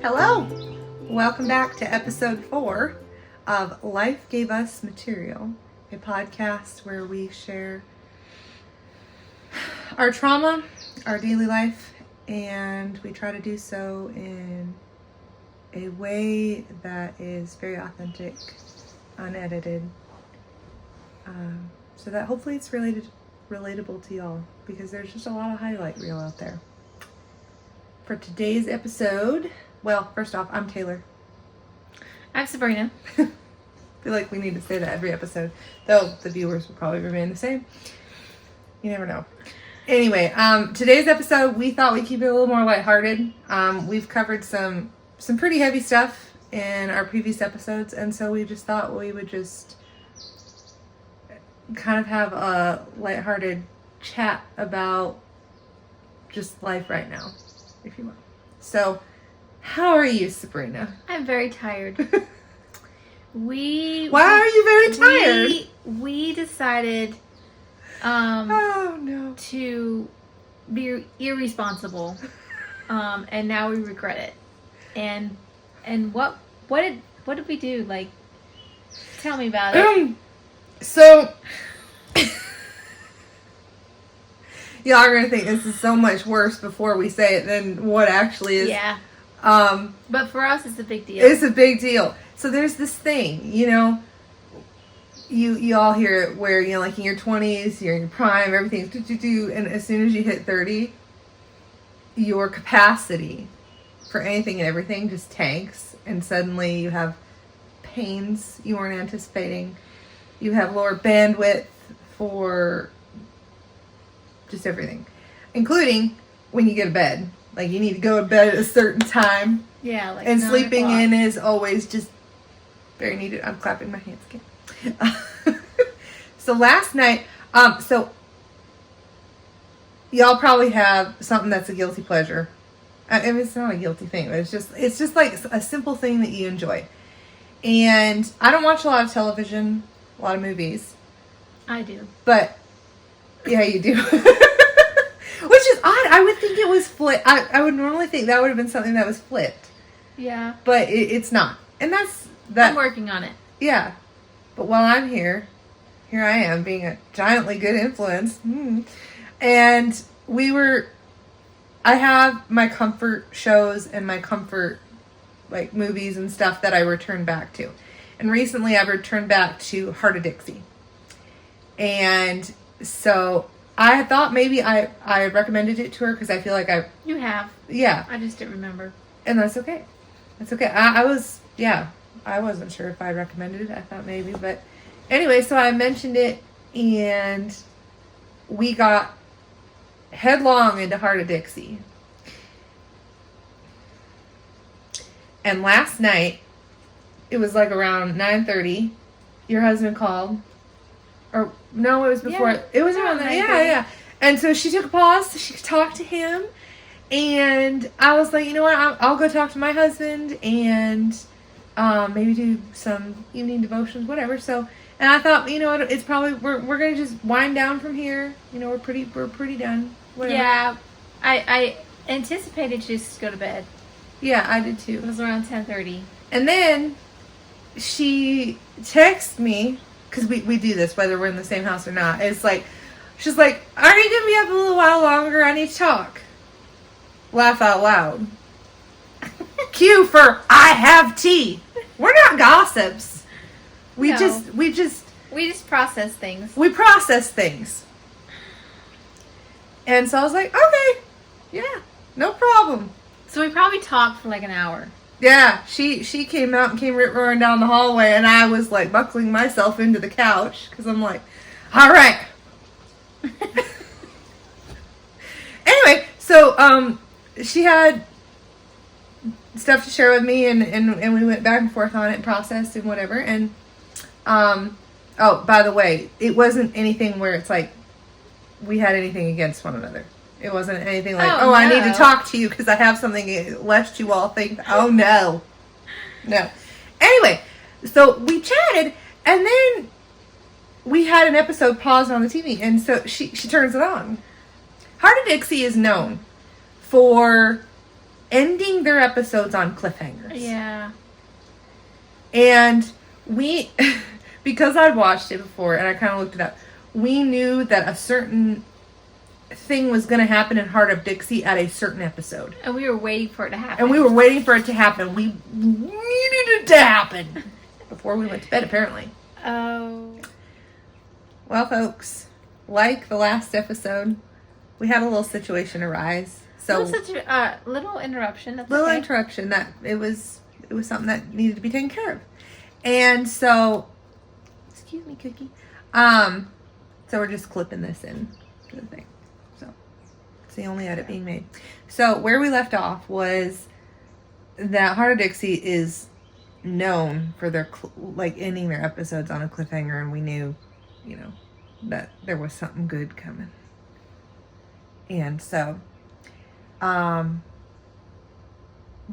Hello! Welcome back to episode 4 of Life Gave Us Material, a podcast where we share our trauma, our daily life, and we try to do so in a way that is very authentic, unedited, so that hopefully it's relatable to y'all, because there's just a lot of highlight reel out there. For today's episode, well, first off, I'm Taylor. I'm Sabrina. I feel like we need to say that every episode, though the viewers will probably remain the same. You never know. Anyway, today's episode, we thought we'd keep it a little more lighthearted. We've covered some pretty heavy stuff in our previous episodes, and so we just thought we would just kind of have a lighthearted chat about just life right now, if you will. So, how are you, Sabrina? I'm very tired. Why are you very tired? We decided to be irresponsible, and now we regret it. And what did we do? Like, tell me about it. So, y'all are gonna think this is so much worse before we say it than what actually is. Yeah. But for us, it's a big deal. It's a big deal. So there's this thing, you all hear it where, like in your 20s, you're in your prime, everything's do, and as soon as you hit 30, your capacity for anything and everything just tanks, and suddenly you have pains you weren't anticipating. You have lower bandwidth for just everything, including when you get to bed. Like, you need to go to bed at a certain time. Yeah, like and 9 sleeping o'clock. in is always just very needed. I'm clapping my hands again. So last night, so y'all probably have something that's a guilty pleasure. I mean, it's not a guilty thing, but it's just like a simple thing that you enjoy. And I don't watch a lot of television, a lot of movies. I do. But, yeah, you do. Which is odd. I would think it was flipped. I would normally think that would have been something that was flipped. Yeah. But it's not. And that's that. I'm working on it. Yeah. But while I'm here I am being a giantly good influence. And I have my comfort shows and my comfort like movies and stuff that I return back to. And recently I've returned back to Heart of Dixie. And so I thought maybe I recommended it to her because I feel like You have. Yeah. I just didn't remember. And that's okay. That's okay. I wasn't sure if I recommended it. I thought maybe. But anyway, so I mentioned it and we got headlong into Heart of Dixie. And last night, it was like around 9:30, your husband called. Or, no, it was before. Yeah. It was around that. Yeah. And so she took a pause so she could talk to him. And I was like, you know what? I'll go talk to my husband and maybe do some evening devotions, whatever. So, and I thought, you know what? It's probably, we're going to just wind down from here. We're pretty done. Whatever. Yeah. I anticipated just to go to bed. Yeah, I did too. It was around 10:30. And then she texted me, because we do this whether we're in the same house or not. It's like, she's like, are you going to be up a little while longer? I need to talk. Laugh out loud. Cue for I have tea. We're not gossips. We just process things. We process things. And so I was like, okay, yeah, no problem. So we probably talked for like an hour. Yeah, she came out and came rip-roaring down the hallway, and I was like buckling myself into the couch because I'm like, all right. Anyway, so she had stuff to share with me, and we went back and forth on it and processed and whatever. And oh, by the way, it wasn't anything where it's like we had anything against one another. It wasn't anything like, no. I need to talk to you because I have something lest you all think, oh no. No. Anyway, so we chatted, and then we had an episode paused on the TV, and so she turns it on. Heart of Dixie is known for ending their episodes on cliffhangers. Yeah. And we, because I'd watched it before and I kind of looked it up, we knew that a certain thing was going to happen in Heart of Dixie at a certain episode. And we were waiting for it to happen. And we were waiting for it to happen. We needed it to happen before we went to bed, apparently. Oh. Well, folks, like the last episode, we had a little situation arise. So little interruption. That's little okay. interruption that it was something that needed to be taken care of. And so, excuse me, Cookie. So we're just clipping this in to the thing. So it's the only edit being made. So where we left off was that Heart of Dixie is known for their ending their episodes on a cliffhanger, and we knew, that there was something good coming. And so,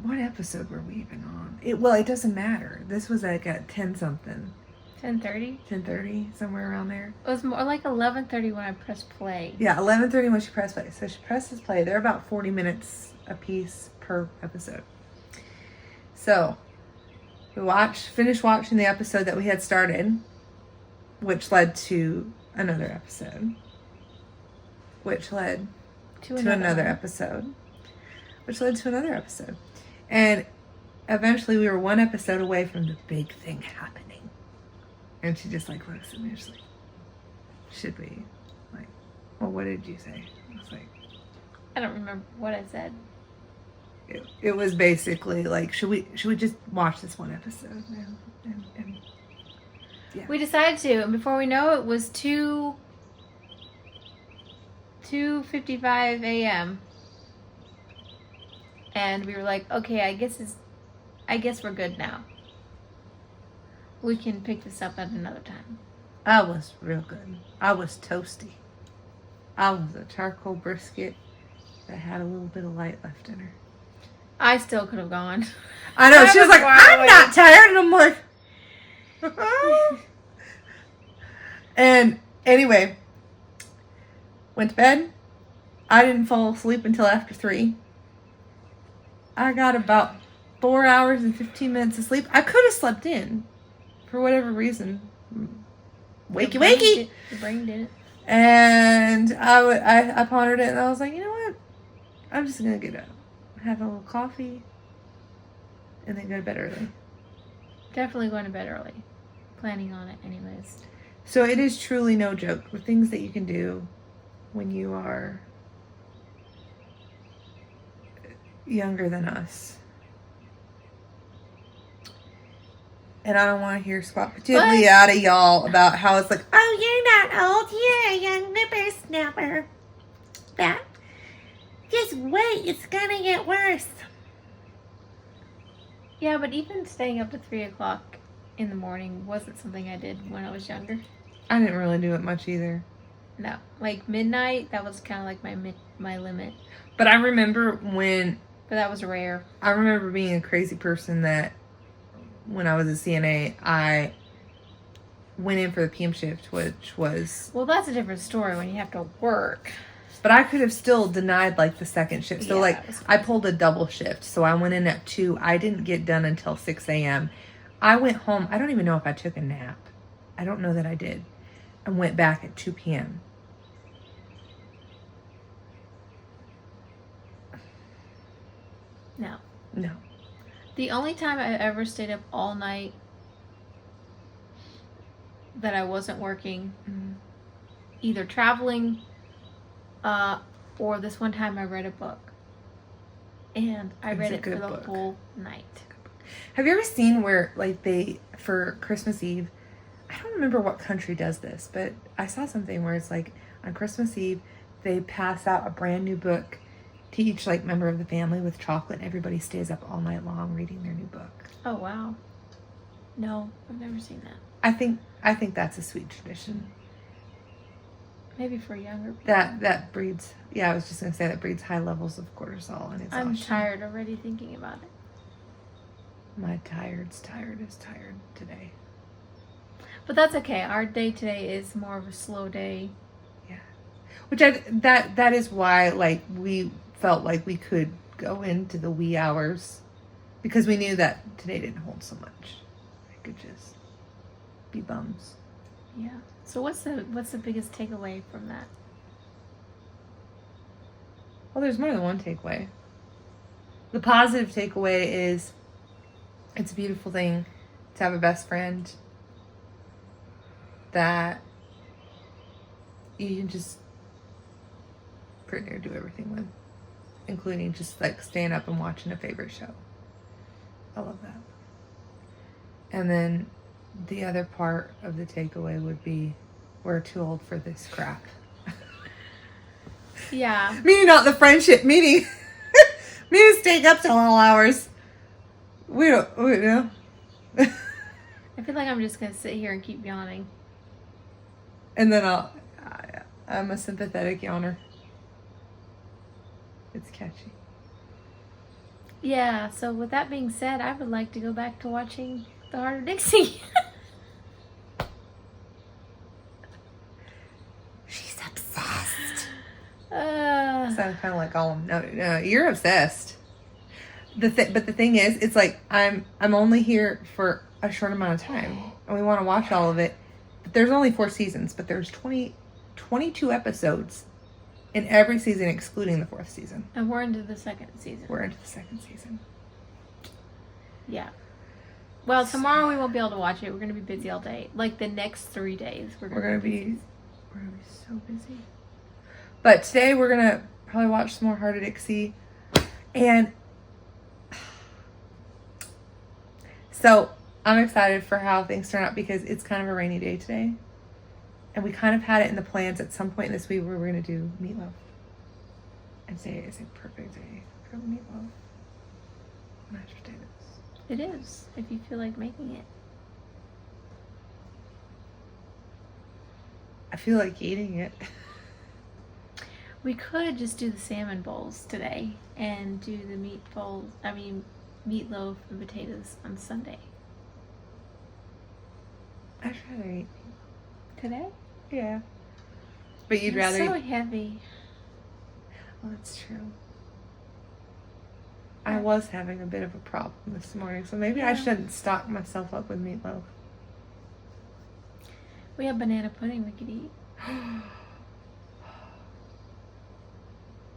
what episode were we even on? It doesn't matter. This was like at 10 something. 10:30? 10:30, somewhere around there. It was more like 11:30 when I pressed play. Yeah, 11:30 when she pressed play. So she presses play. They're about 40 minutes a piece per episode. So we finished watching the episode that we had started, which led to another episode, which led to another episode, which led to another episode. And eventually we were one episode away from the big thing happening. And she just looks at me, she's like, should we? Like, well, what did you say? I was like, I don't remember what I said. It was basically like, should we just watch this one episode now? And yeah. We decided to, and before we know it was 2:55 a.m. And we were like, okay, I guess we're good now. We can pick this up at another time. I was real good. I was toasty. I was a charcoal brisket that had a little bit of light left in her. I still could have gone. I know. She was like, I'm not tired. And I'm like, and anyway, went to bed. I didn't fall asleep until after 3. I got about 4 hours and 15 minutes of sleep. I could have slept in for whatever reason. Wakey. The brain did it. And I pondered it and I was like, you know what? I'm just going to get up, have a little coffee, and then go to bed early. Definitely going to bed early. Planning on it anyways. So it is truly no joke. The things that you can do when you are younger than us. And I don't want to hear squat particularly out of y'all about how it's like, oh, you're not old, you're a young whippersnapper. That, just wait, it's gonna get worse. Yeah, but even staying up to 3 o'clock in the morning wasn't something I did when I was younger. I didn't really do it much either. No, like midnight, that was kind of like my limit. But I remember But that was rare. I remember being a crazy person that when I was a CNA, I went in for the PM shift, which was... Well, that's a different story when you have to work. But I could have still denied, like, the second shift. So, Yeah, I pulled a double shift. So I went in at 2. I didn't get done until 6 a.m. I went home. I don't even know if I took a nap. I don't know that I did. And went back at 2 p.m. No. No. The only time I ever stayed up all night that I wasn't working, either traveling, or this one time I read a book. And I read it for the whole night. Have you ever seen where, like, for Christmas Eve, I don't remember what country does this, but I saw something where it's like, on Christmas Eve, they pass out a brand new book to each, like, member of the family with chocolate, and everybody stays up all night long reading their new book. Oh, wow. No, I've never seen that. I think that's a sweet tradition. Maybe for younger people. That breeds, I was just going to say that breeds high levels of cortisol and exhaustion. I'm tired already thinking about it. My tired is tired today. But that's okay. Our day today is more of a slow day. Yeah. Which that is why, like, we felt like we could go into the wee hours because we knew that today didn't hold so much. It could just be bums. Yeah. So what's the biggest takeaway from that? Well, there's more than one takeaway. The positive takeaway is it's a beautiful thing to have a best friend that you can just pretty near do everything with, including just like staying up and watching a favorite show. I love that. And then the other part of the takeaway would be we're too old for this crap. Yeah. Meaning not the friendship, meaning staying up till all hours. We know. I feel like I'm just gonna sit here and keep yawning. And then I'm a sympathetic yawner. It's catchy. Yeah, so with that being said, I would like to go back to watching The Heart of Dixie. She's obsessed. So I'm kind of like, oh no, you're obsessed. But the thing is, it's like I'm only here for a short amount of time, and we want to watch all of it. But there's only 4 seasons, but there's 22 episodes in every season, excluding the 4th season. And we're into the 2nd season. We're into the 2nd season. Yeah. Well, tomorrow we won't be able to watch it. We're going to be busy all day. Like the next 3 days, we're going to be so busy. But today we're going to probably watch some more Heart of Dixie. And so I'm excited for how things turn out because it's kind of a rainy day today. And we kind of had it in the plans at some point this week where we're going to do meatloaf. And today is a perfect day for meatloaf. Mashed potatoes. It is, if you feel like making it. I feel like eating it. We could just do the salmon bowls today and do the meatloaf and potatoes on Sunday. I'd rather eat Today? Yeah. But you'd It's rather so eat... heavy. Well, that's true. I was having a bit of a problem this morning, so maybe I shouldn't stock myself up with meatloaf. We have banana pudding we could eat.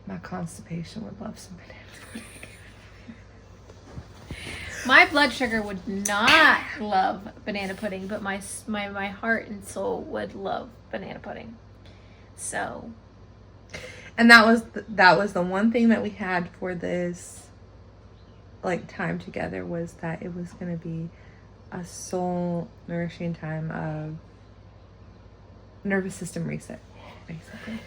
My constipation would love some banana pudding. My blood sugar would not love banana pudding, but my heart and soul would love banana pudding. So, and that was the one thing that we had for this like time together was that it was going to be a soul nourishing time of nervous system reset, basically.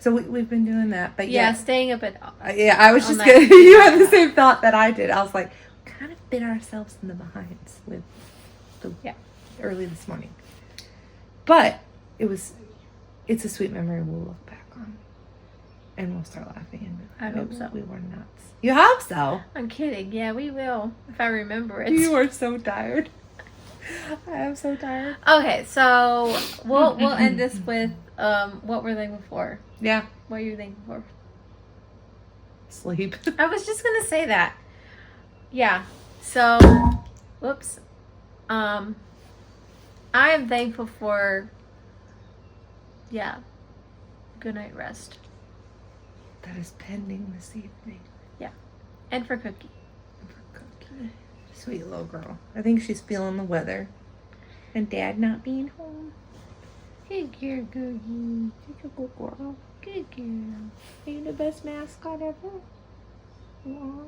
So we've been doing that, but yeah, staying up at I was just gonna. You had the same thought that I did. I was like, we kind of bit ourselves in the behinds with the early this morning, but it's a sweet memory we'll look back on, and we'll start laughing. And I hope so. We were nuts. You hope so? I'm kidding. Yeah, we will if I remember it. You are so tired. I am so tired. Okay, so we'll end this with what we're thankful for. Yeah. What are you thankful for? Sleep. I was just gonna say that. Yeah. So, whoops. I am thankful for. Yeah. Good night rest. That is pending this evening. Yeah. And for Cookie. Sweet little girl. I think she's feeling the weather. And Dad not being home. Good girl, Cookie. She's a good girl. Good girl. Are you the best mascot ever? Aww.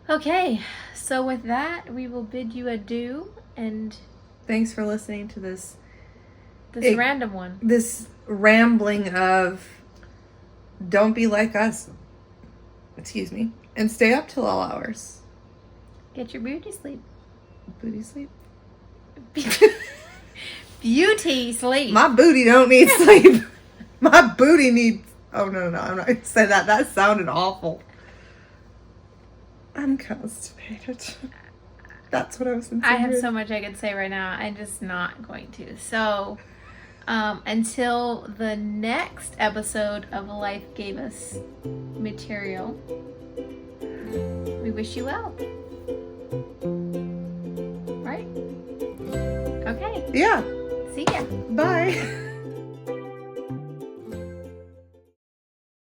Okay. So with that, we will bid you adieu and thanks for listening to this random one. This rambling of don't be like us. Excuse me. And stay up till all hours. Get your beauty sleep. Booty sleep? Beauty sleep. My booty don't need sleep. My booty needs... Oh, no. I'm not going to say that. That sounded awful. I'm constipated. That's what I was thinking. I have so much I could say right now. I'm just not going to. So, Until the next episode of Life Gave Us Material, we wish you well. Right? Okay. Yeah. See ya. Bye.